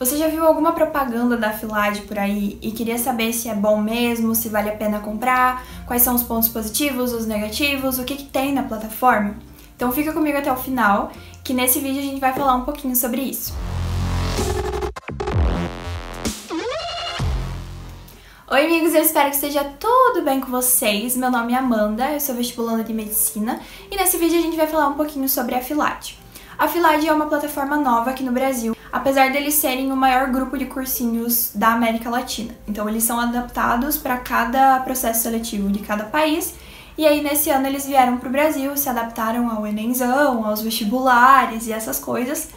Você já viu alguma propaganda da Filade por aí e queria saber se é bom mesmo, se vale a pena comprar, quais são os pontos positivos, os negativos, o que tem na plataforma? Então fica comigo até o final, que nesse vídeo a gente vai falar um pouquinho sobre isso. Oi amigos, eu espero que esteja tudo bem com vocês. Meu nome é Amanda, eu sou vestibulanda de Medicina e nesse vídeo a gente vai falar um pouquinho sobre a Filade. A Filade é uma plataforma nova aqui no Brasil, apesar deles serem o maior grupo de cursinhos da América Latina. Então eles são adaptados para cada processo seletivo de cada país, e aí nesse ano eles vieram para o Brasil, se adaptaram ao Enemzão, aos vestibulares e essas coisas,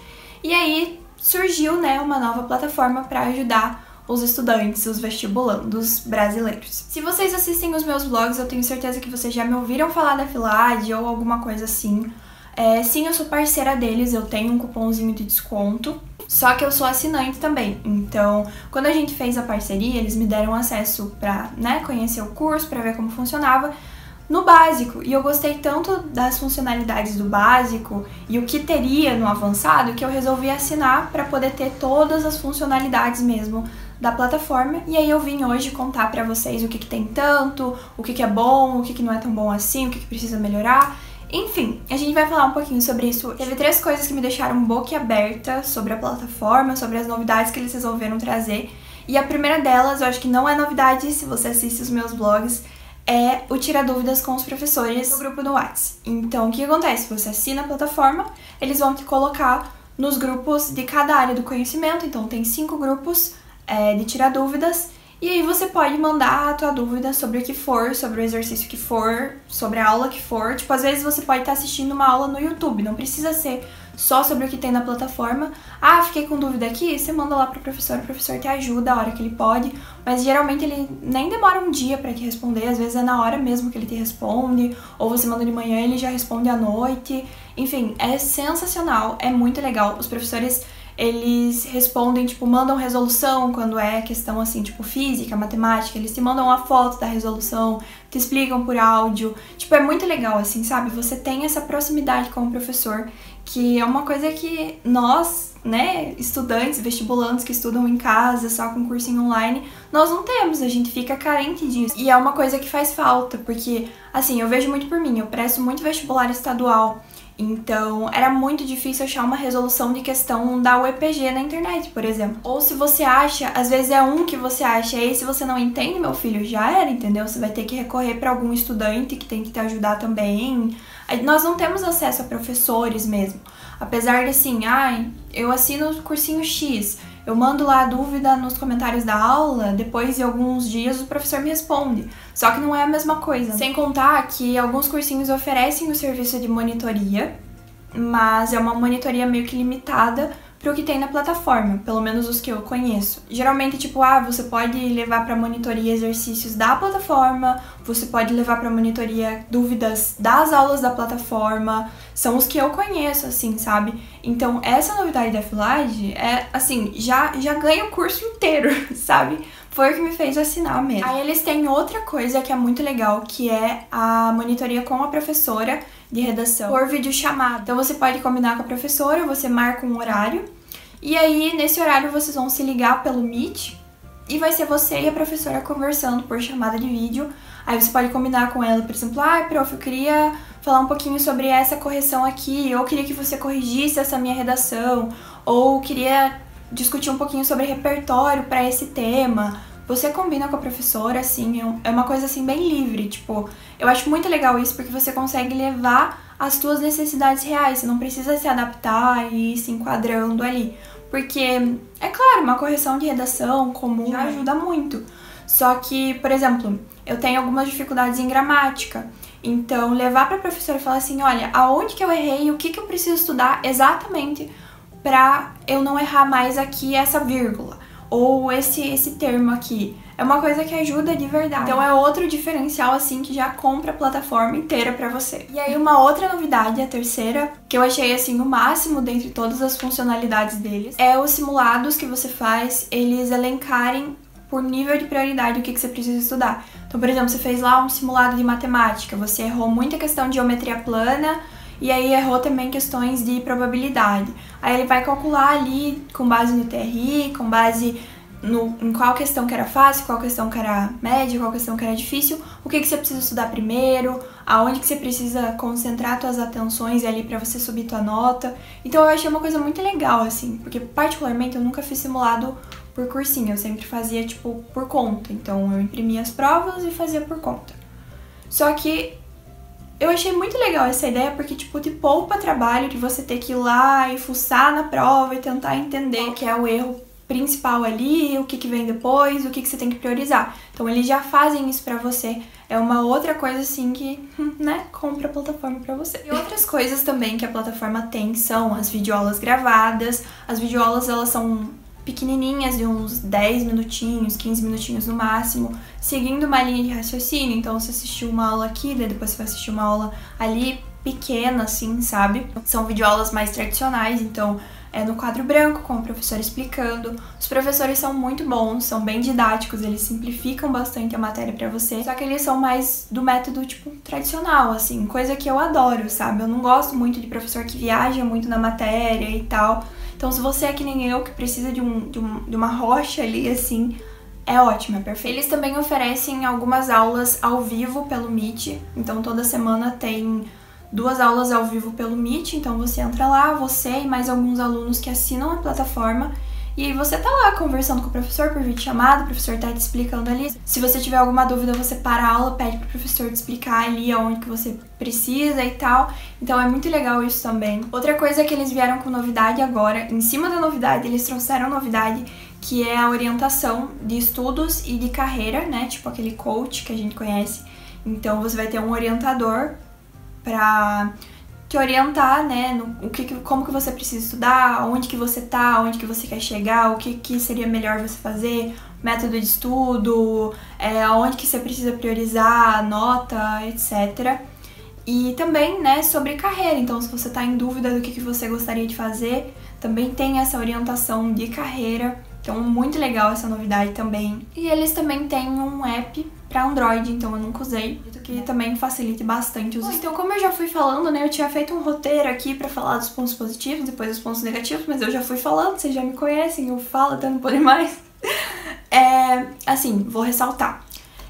e aí surgiu, né, uma nova plataforma para ajudar os estudantes, os vestibulandos brasileiros. Se vocês assistem os meus vlogs, eu tenho certeza que vocês já me ouviram falar da Filade ou alguma coisa assim. Sim, eu sou parceira deles, eu tenho um cupomzinho de desconto, só que eu sou assinante também. Então, quando a gente fez a parceria, eles me deram acesso pra, né, conhecer o curso, pra ver como funcionava no básico. E eu gostei tanto das funcionalidades do básico e o que teria no avançado, que eu resolvi assinar pra poder ter todas as funcionalidades mesmo da plataforma. E aí eu vim hoje contar pra vocês o que tem tanto, o que é bom, o que não é tão bom assim, o que precisa melhorar. Enfim, a gente vai falar um pouquinho sobre isso hoje. Teve 3 coisas que me deixaram boquiaberta sobre a plataforma, sobre as novidades que eles resolveram trazer. E a primeira delas, eu acho que não é novidade se você assiste os meus vlogs, é o tirar dúvidas com os professores no grupo do WhatsApp. Então, o que acontece? Você assina a plataforma, eles vão te colocar nos grupos de cada área do conhecimento. Então, tem 5 grupos de tirar dúvidas. E aí você pode mandar a tua dúvida sobre o que for, sobre o exercício que for, sobre a aula que for. Tipo, às vezes você pode estar assistindo uma aula no YouTube, não precisa ser só sobre o que tem na plataforma. Ah, fiquei com dúvida aqui, você manda lá pro professor, o professor te ajuda a hora que ele pode. Mas geralmente ele nem demora um dia pra te responder, às vezes é na hora mesmo que ele te responde. Ou você manda de manhã e ele já responde à noite. Enfim, é sensacional, é muito legal. Os professores, eles respondem, tipo, mandam resolução quando é questão, assim, tipo, física, matemática. Eles te mandam a foto da resolução, te explicam por áudio. Tipo, é muito legal, assim, sabe? Você tem essa proximidade com o professor, que é uma coisa que nós, né, estudantes, vestibulandos que estudam em casa, só com cursinho online, nós não temos, a gente fica carente disso. E é uma coisa que faz falta, porque, assim, eu vejo muito por mim, eu presto muito vestibular estadual. Então, era muito difícil achar uma resolução de questão da UEPG na internet, por exemplo. Ou se você acha, às vezes é um que você acha, e aí se você não entende, meu filho, já era, entendeu? Você vai ter que recorrer para algum estudante que tem que te ajudar também. Nós não temos acesso a professores mesmo. Apesar de assim, eu assino o cursinho X, eu mando lá a dúvida nos comentários da aula, depois de alguns dias o professor me responde. Só que não é a mesma coisa. Sem contar que alguns cursinhos oferecem o serviço de monitoria, mas é uma monitoria meio que limitada pro que tem na plataforma, pelo menos os que eu conheço. Geralmente, tipo, você pode levar pra monitoria exercícios da plataforma, você pode levar pra monitoria dúvidas das aulas da plataforma, são os que eu conheço, assim, sabe? Então, essa novidade da Filade é, assim, já ganha o curso inteiro, sabe? Foi o que me fez assinar mesmo. Aí eles têm outra coisa que é muito legal, que é a monitoria com a professora de redação por videochamada. Então você pode combinar com a professora, você marca um horário, e aí nesse horário vocês vão se ligar pelo Meet, e vai ser você e a professora conversando por chamada de vídeo. Aí você pode combinar com ela, por exemplo, prof, eu queria falar um pouquinho sobre essa correção aqui, ou queria que você corrigisse essa minha redação, ou queria discutir um pouquinho sobre repertório para esse tema. Você combina com a professora, assim, é uma coisa assim bem livre, tipo, eu acho muito legal isso porque você consegue levar as suas necessidades reais, você não precisa se adaptar e ir se enquadrando ali, porque, é claro, uma correção de redação comum já ajuda muito, só que, por exemplo, eu tenho algumas dificuldades em gramática, então levar pra professora e falar assim, olha, aonde que eu errei, o que eu preciso estudar exatamente pra eu não errar mais aqui essa vírgula, ou esse termo aqui. É uma coisa que ajuda de verdade. Então é outro diferencial, assim, que já compra a plataforma inteira pra você. E aí uma outra novidade, a terceira, que eu achei, assim, o máximo dentre todas as funcionalidades deles, é os simulados que você faz, eles elencarem por nível de prioridade o que você precisa estudar. Então, por exemplo, você fez lá um simulado de matemática, você errou muita questão de geometria plana e aí errou também questões de probabilidade. Aí ele vai calcular ali com base no TRI, com base em qual questão que era fácil, qual questão que era média, qual questão que era difícil, o que você precisa estudar primeiro, aonde que você precisa concentrar suas atenções ali pra você subir tua nota. Então eu achei uma coisa muito legal, assim, porque particularmente eu nunca fiz simulado por cursinho, eu sempre fazia, tipo, por conta. Então eu imprimia as provas e fazia por conta. Só que eu achei muito legal essa ideia porque, tipo, te poupa trabalho de você ter que ir lá e fuçar na prova e tentar entender o que é o erro principal ali, o que vem depois, o que você tem que priorizar. Então eles já fazem isso pra você. É uma outra coisa assim que, né, compra a plataforma pra você. E outras coisas também que a plataforma tem são as videoaulas gravadas. As videoaulas, elas são pequenininhas, de uns 10 minutinhos, 15 minutinhos no máximo, seguindo uma linha de raciocínio. Então você assistiu uma aula aqui, daí depois você vai assistir uma aula ali, pequena assim, sabe? São videoaulas mais tradicionais, então é no quadro branco, com o professor explicando. Os professores são muito bons, são bem didáticos, eles simplificam bastante a matéria pra você, só que eles são mais do método, tipo, tradicional, assim, coisa que eu adoro, sabe? Eu não gosto muito de professor que viaja muito na matéria e tal. Então, se você é que nem eu, que precisa de uma rocha ali, assim, é ótimo, é perfeito. Eles também oferecem algumas aulas ao vivo pelo Meet, então toda semana tem 2 aulas ao vivo pelo Meet, então você entra lá, você e mais alguns alunos que assinam a plataforma, e aí você tá lá conversando com o professor por videochamada, o professor tá te explicando ali. Se você tiver alguma dúvida, você para a aula, pede pro professor te explicar ali aonde que você precisa e tal. Então é muito legal isso também. Outra coisa é que eles vieram com novidade agora, em cima da novidade, eles trouxeram novidade, que é a orientação de estudos e de carreira, né? Tipo aquele coach que a gente conhece. Então você vai ter um orientador pra te orientar, né, no como que você precisa estudar, onde que você tá, onde que você quer chegar, o que seria melhor você fazer, método de estudo, aonde que você precisa priorizar, nota, etc. E também, né, sobre carreira, então se você tá em dúvida do que você gostaria de fazer, também tem essa orientação de carreira, então muito legal essa novidade também. E eles também têm um app pra Android, então eu nunca usei, que também facilite bastante os estudos. Então, como eu já fui falando, né, eu tinha feito um roteiro aqui pra falar dos pontos positivos, depois dos pontos negativos, mas eu já fui falando, vocês já me conhecem, eu falo até não poder mais. Assim, vou ressaltar.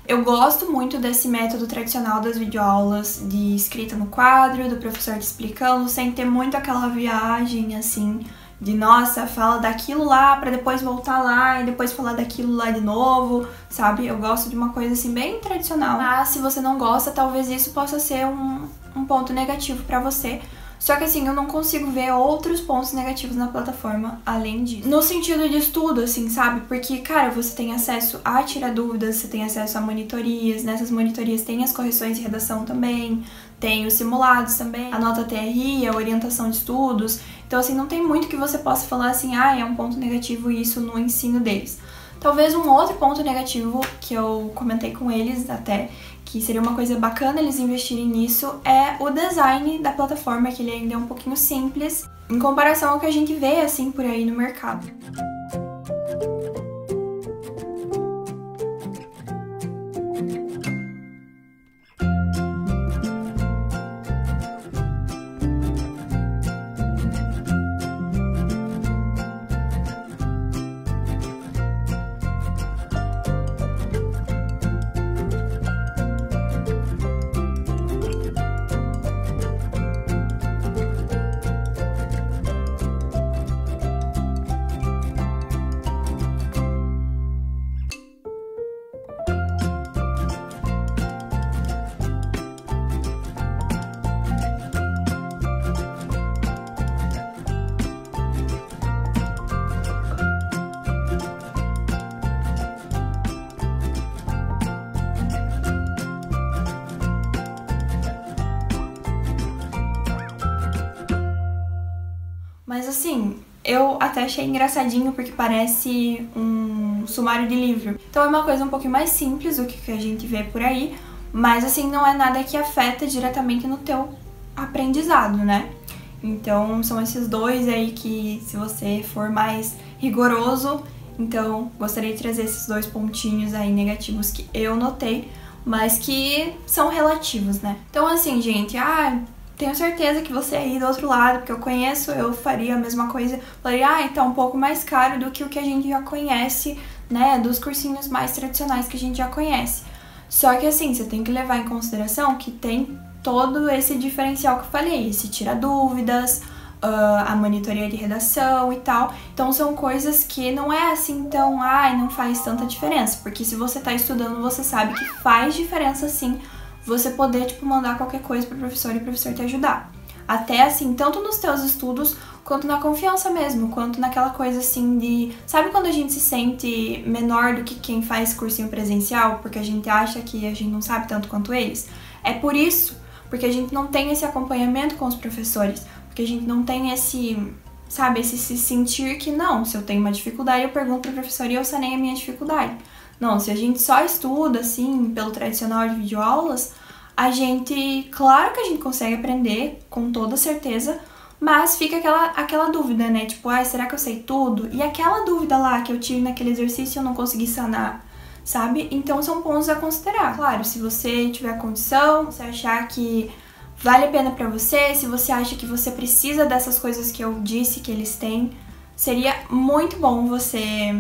Eu gosto muito desse método tradicional das videoaulas, de escrita no quadro, do professor te explicando, sem ter muito aquela viagem, assim, de nossa, fala daquilo lá pra depois voltar lá e depois falar daquilo lá de novo, sabe? Eu gosto de uma coisa assim bem tradicional. Mas se você não gosta, talvez isso possa ser um ponto negativo pra você. Só que assim, eu não consigo ver outros pontos negativos na plataforma além disso. No sentido de estudo, assim, sabe? Porque, cara, você tem acesso a tirar dúvidas, você tem acesso a monitorias, nessas monitorias tem as correções de redação também, tem os simulados também, a nota TRI, a orientação de estudos. Então, assim, não tem muito que você possa falar assim, é um ponto negativo isso no ensino deles. Talvez um outro ponto negativo que eu comentei com eles até, que seria uma coisa bacana eles investirem nisso, é o design da plataforma, que ele ainda é um pouquinho simples, em comparação ao que a gente vê, assim, por aí no mercado. Mas assim, eu até achei engraçadinho porque parece um sumário de livro. Então é uma coisa um pouquinho mais simples do que a gente vê por aí, mas assim, não é nada que afeta diretamente no teu aprendizado, né? Então são esses dois aí que, se você for mais rigoroso, então gostaria de trazer esses 2 pontinhos aí negativos que eu notei, mas que são relativos, né? Então assim, gente, tenho certeza que você aí do outro lado, porque eu conheço, eu faria a mesma coisa. Falei, tá um pouco mais caro do que o que a gente já conhece, né, dos cursinhos mais tradicionais que a gente já conhece. Só que assim, você tem que levar em consideração que tem todo esse diferencial que eu falei, esse tira dúvidas, a monitoria de redação e tal. Então são coisas que não é assim tão, não faz tanta diferença, porque se você tá estudando, você sabe que faz diferença sim você poder, tipo, mandar qualquer coisa pro professor e o professor te ajudar. Até assim, tanto nos teus estudos, quanto na confiança mesmo, quanto naquela coisa assim de... Sabe quando a gente se sente menor do que quem faz cursinho presencial, porque a gente acha que a gente não sabe tanto quanto eles? É por isso, porque a gente não tem esse acompanhamento com os professores, porque a gente não tem esse, sabe, esse se sentir que não, se eu tenho uma dificuldade eu pergunto pro professor e eu sanei a minha dificuldade. Não, se a gente só estuda, assim, pelo tradicional de videoaulas, a gente, claro que a gente consegue aprender, com toda certeza, mas fica aquela dúvida, né? Tipo, será que eu sei tudo? E aquela dúvida lá que eu tive naquele exercício eu não consegui sanar, sabe? Então são pontos a considerar. Claro, se você tiver condição, se achar que vale a pena pra você, se você acha que você precisa dessas coisas que eu disse que eles têm, seria muito bom você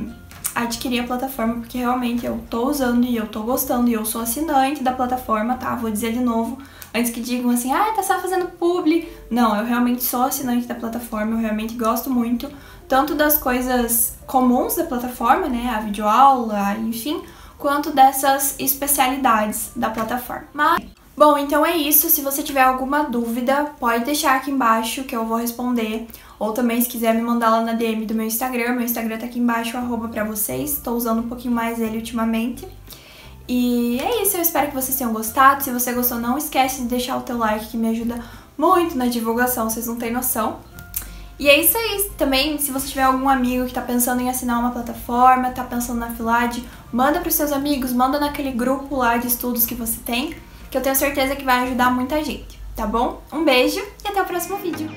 adquirir a plataforma, porque realmente eu tô usando e eu tô gostando e eu sou assinante da plataforma, tá? Vou dizer de novo, antes que digam assim, tá só fazendo publi. Não, eu realmente sou assinante da plataforma, eu realmente gosto muito, tanto das coisas comuns da plataforma, né, a videoaula, enfim, quanto dessas especialidades da plataforma. Bom, então é isso. Se você tiver alguma dúvida, pode deixar aqui embaixo que eu vou responder. Ou também, se quiser me mandar lá na DM do meu Instagram tá aqui embaixo, @ pra vocês. Tô usando um pouquinho mais ele ultimamente. E é isso, eu espero que vocês tenham gostado. Se você gostou, não esquece de deixar o teu like, que me ajuda muito na divulgação, vocês não têm noção. E é isso aí. Também, se você tiver algum amigo que tá pensando em assinar uma plataforma, tá pensando na Afilad, manda pros seus amigos, manda naquele grupo lá de estudos que você tem, que eu tenho certeza que vai ajudar muita gente, tá bom? Um beijo e até o próximo vídeo!